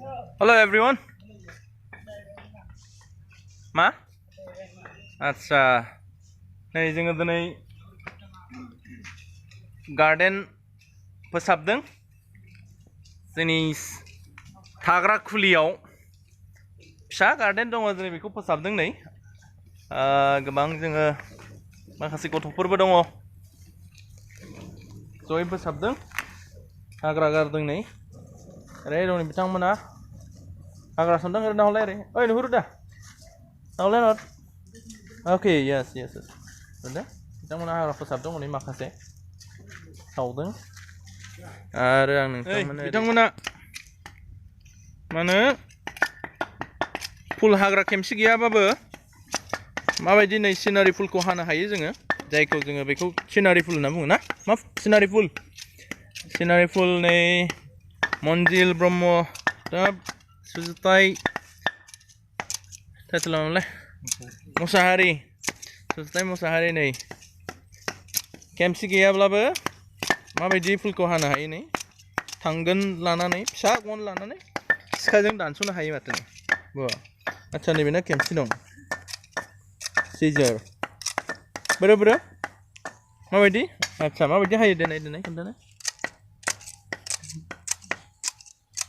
Hello everyone. मा? आच्छा नै जोङो दिनै गार्डेन फोसाबदों जोंनि थाग्रा खुलियाव फिसा गार्डेन दङ जों बेखौ फोसाबदों नै गोबां जोङो माखासे गथ'फोरबो दङ जयै फोसाबदों हाग्रा गारदों नै ओरै दं बिथांमोना हाग्रा सनदों ओरै नाहरलाय ओरै ओइ नुहुरो दा नाहरलाय Nahar Okay, yes. Udah, kita mau nahan फोसाबदों हनै माखासे सावदों आरो आं बिथांमोना मानो फुल हाग्रा खेमसि गैयाबाबो माबायदि नै सिनारि फुलखौ हानो हायो जोङो जायखौ जोङो बेखौ सिनारि फुल होनना बुङो ना मा सिनारि फुल नै मनजिल ब्रह्म दा सुजुथाय टाइटेलालाय मुसाहारि सुजुथाय मुसाहारि नै खेमसि गैयाब्लाबो माबायदि फुलखौ हानो हायो नै थांगोन लानानै फिसा गन लानानै सिखाजों दानस'नो हायो माथो बा आच्छा नैबेना खेमसि दं सिजार बोरो माबायदि आच्छा माबायदि हायो देनाय खोन्थानो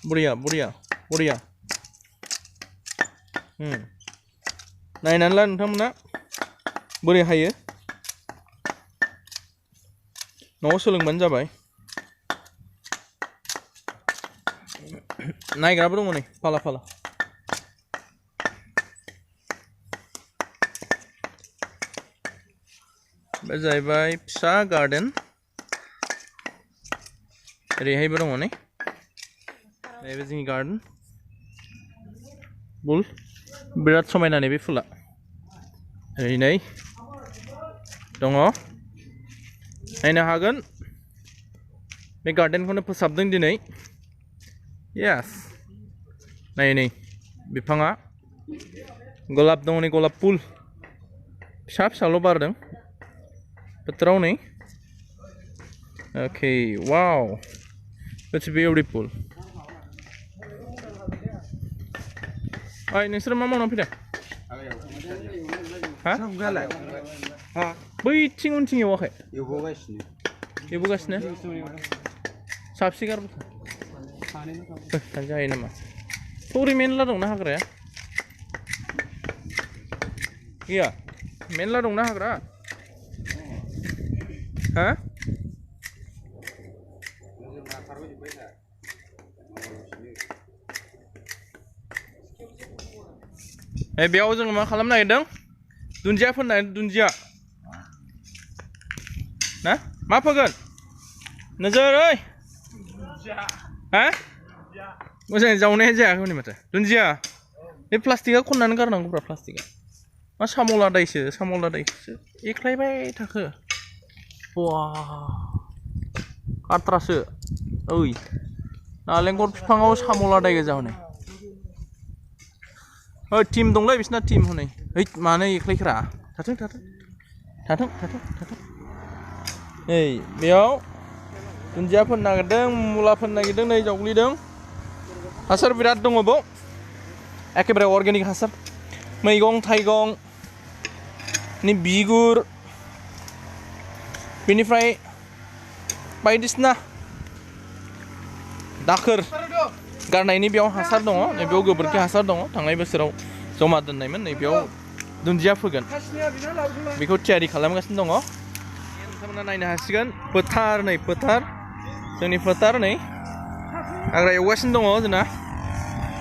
बरिया नायनानै ला नोंथांमोना बोरै हायो न'आव सोलोंबानो जाबाय नायग्राबो दङ नै फाला बे जाहैबाय फिसा गार्डेन ओरैहायबो दङ नै नैबे जोंनि गार्डेन बुल बिराद समायना नैबे फुला ओरै नै दङ नायनो हागोन बे गार्डेनखौनो फोसाबदों दिनै यस नै बिफाङा गलाप दङ नै गलाप फुल फिसाल' बारदों बोथोराव नै Okay, wow, that's beautiful. नोंसोर मा मावनानै फैदों हा बैथिं उनथिं एवाखै एवबोगासिनो साबसे गारबोखो जायो नामा थौरि मेनला दंना हाग्राया गैया मेनला दंना हाग्रा हा बेयाव जोङो मा खालामनो नागिरदों दुन्दिया फोनो नागिरदों दुन्दिया ना मा फोगोन नोजोर ओइ हा मोजाङै जावनाया जायाखै हनै माथो दुन्दिया बे प्लास्टिकआ खननानै गारनांगौब्रा प्लास्टिकआ मा साम'लादायसो एख्लायबाय थाखो बा काट्रासो ओइ नालेंखर बिफाङाव साम'लादाय गोजा हनै ओइ टिम दंलै बिसिना टिम हनै ओइ मानो एख्लायखोरा थाथों नै बेयाव दुन्दिया फोनो नागिरदों मुला फोनो नागिरदों नै जावग्लिदों हासार बिराद दङ बाव एखेबारे अर्गेनिक हासार मैगं थाइगंनि बिगुर बेनिफ्राय बायदिसिना दाखोर गारनायनि बेयाव हासार दङ नै बेयाव गोबोरखि हासार दङ थांनाय बोसोराव जमा दोननायमोन नै बेयाव दुन्दिया फोगोन बेखौ थियारि खालामगासिनो दङ नोंथांमोना नायनो हासिगोन फोथार जोंनि फोथार नै हाग्रा एवगासिनो दङ जोंना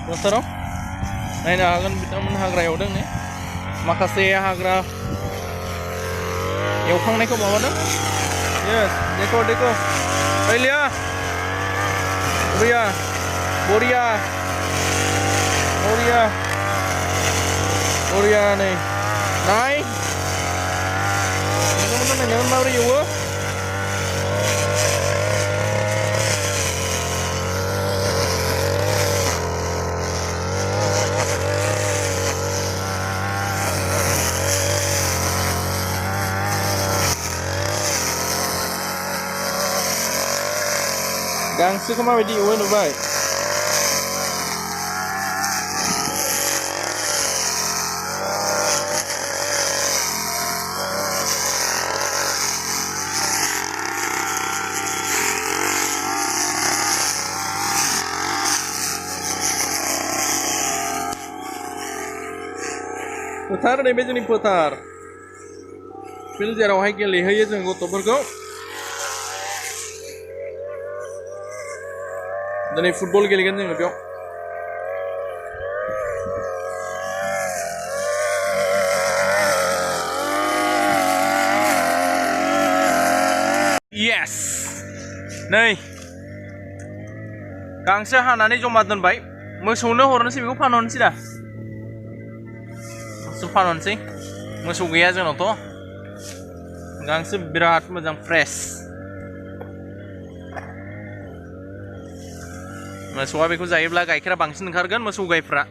फोथाराव नायनो हागोन बिथांमोन हाग्रा एवदों नै माखासे हाग्रा एवखांनायखौ माबादों यस देखो ओइलिया बरिया नै नाय नोंथांमोना नायनो माबोरै एवो गांसोखौ माबायदि एवो नुबाय फोथार नैबे जोंनि फोथार फिल्ड जेरावहाय गेलेहैयो जों गथ'फोरखौ दिनै फुटबल गेलेगोन जोङो बेयाव Yes! नै गांसो हानानै जमा दोनबाय मोसौनो हरनोसै बेखौ फानहरनोसै दा मोसौ फानहरनोसै मोसौ गैया जोंनावथ' गांसो बिराद मोजां फ्रेश मोसौआ बेखौ जायोब्ला गाइखेरा बांसिन ओंखारगोन मोसौ गायफ्रा